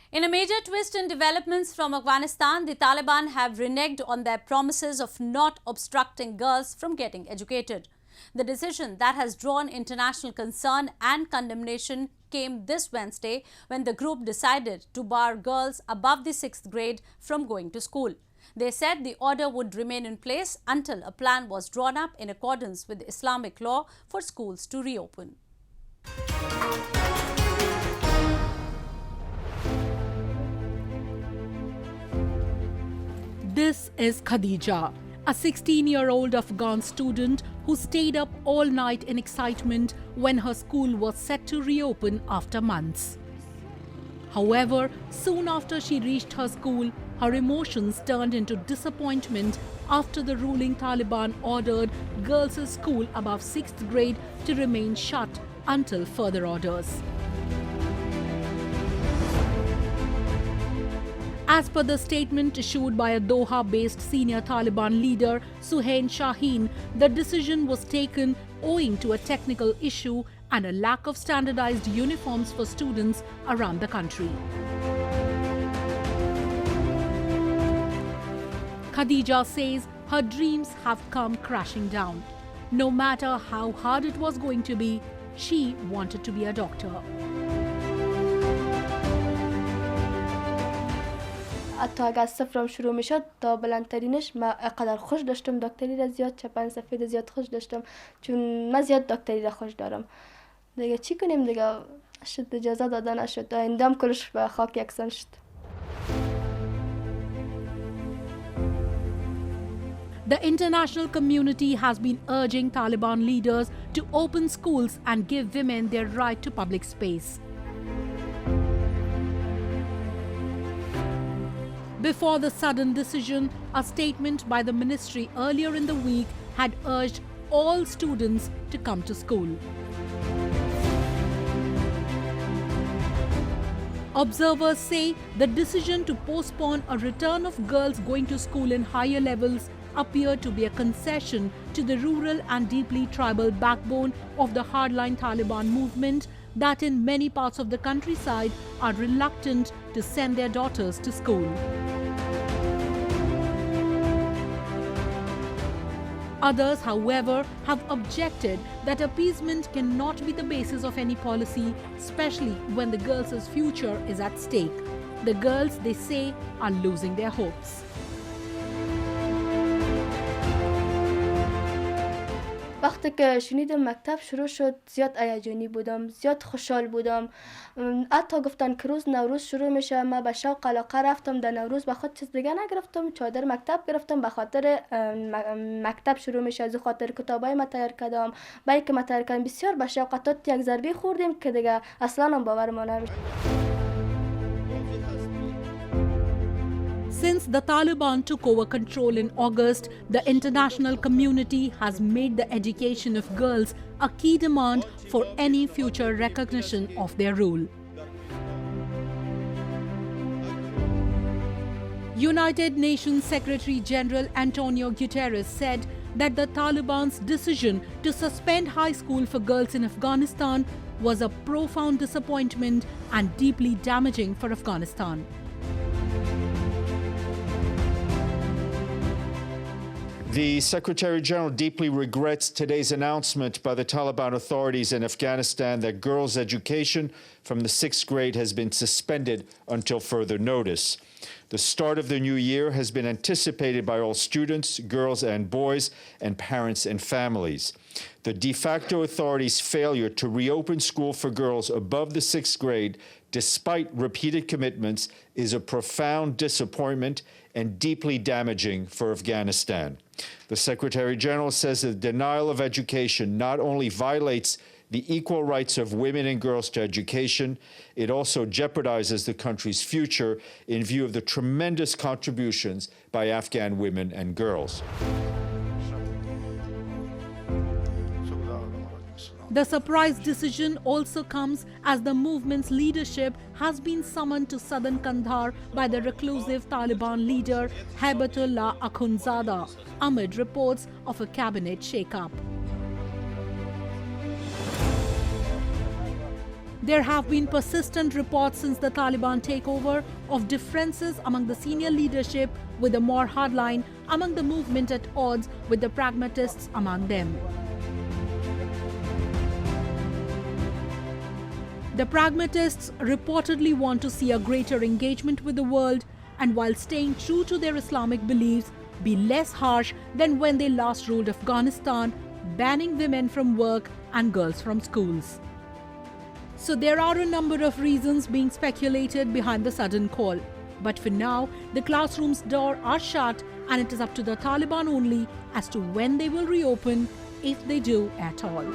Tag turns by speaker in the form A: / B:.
A: In a major twist in developments from Afghanistan, the Taliban have reneged on their promises of not obstructing girls from getting educated. The decision that has drawn international concern and condemnation came this Wednesday when the group decided to bar girls above the 6th grade from going to school. They said the order would remain in place until a plan was drawn up in accordance with Islamic law for schools to reopen.
B: This is Khadija, a 16-year-old Afghan student who stayed up all night in excitement when her school was set to reopen after months. However, soon after she reached her school, her emotions turned into disappointment after the ruling Taliban ordered girls' school above 6th grade to remain shut until further orders. As per the statement issued by a Doha-based senior Taliban leader, Suhail Shaheen, the decision was taken owing to a technical issue and a lack of standardized uniforms for students around the country. Khadija says her dreams have come crashing down. No matter how hard it was going to be, she wanted to be a doctor.
C: حتی اگر از صفرم شروع میشد تا بلندترینش من اقدر خوش داشتم دکتری را زیاد چپن سفید زیاد خوش داشتم چون من زیاد دکتری را خوش دارم دیگه چی کنیم دیگه شد اجازه دادن نشد آیندم کلش به خاک یکسان شد.
B: The international community has been urging Taliban leaders to open schools and give women their right to public space. Before the sudden decision, a statement by the ministry earlier in the week had urged all students to come to school. Observers say the decision to postpone a return of girls going to school in higher levels appeared to be a concession to the rural and deeply tribal backbone of the hardline Taliban movement that in many parts of the countryside are reluctant to send their daughters to school. Others, however, have objected that appeasement cannot be the basis of any policy, especially when the girls' future is at stake. The girls, they say, are losing their hopes.
C: وقتی که شنیدم مکتب شروع شد زیاد هیجانی بودم زیاد خوشحال بودم حتی گفتن که روز نوروز شروع میشه من به شوق علاقه رفتم در نوروز به خود چیز دیگه نگرفتم چادر مکتب گرفتم به خاطر مکتب شروع میشه از خاطر کتابای ما تیار کردم برای که ما تیار کردم بسیار به شوق تا یک ضربه خوردیم که دیگه اصلا هم باور ما نمیشه.
B: Since the Taliban took over control in August, the international community has made the education of girls a key demand for any future recognition of their rule. United Nations Secretary General Antonio Guterres said that the Taliban's decision to suspend high school for girls in Afghanistan was a profound disappointment and deeply damaging for Afghanistan.
D: The Secretary General deeply regrets today's announcement by the Taliban authorities in Afghanistan that girls' education from the 6th grade has been suspended until further notice. The start of the new year has been anticipated by all students, girls and boys, and parents and families. The de facto authorities' failure to reopen school for girls above the 6th grade, despite repeated commitments, is a profound disappointment and deeply damaging for Afghanistan. The Secretary General says that denial of education not only violates the equal rights of women and girls to education, it also jeopardizes the country's future in view of the tremendous contributions by Afghan women and girls.
B: The surprise decision also comes as the movement's leadership has been summoned to southern Kandahar by the reclusive Taliban leader Haibatullah Akhundzada amid reports of a cabinet shake-up. There have been persistent reports since the Taliban takeover of differences among the senior leadership, with the more hardline among the movement at odds with the pragmatists among them. The pragmatists reportedly want to see a greater engagement with the world and, while staying true to their Islamic beliefs, be less harsh than when they last ruled Afghanistan, banning women from work and girls from schools. So there are a number of reasons being speculated behind the sudden call. But for now, the classroom's doors are shut and it is up to the Taliban only as to when they will reopen, if they do at all.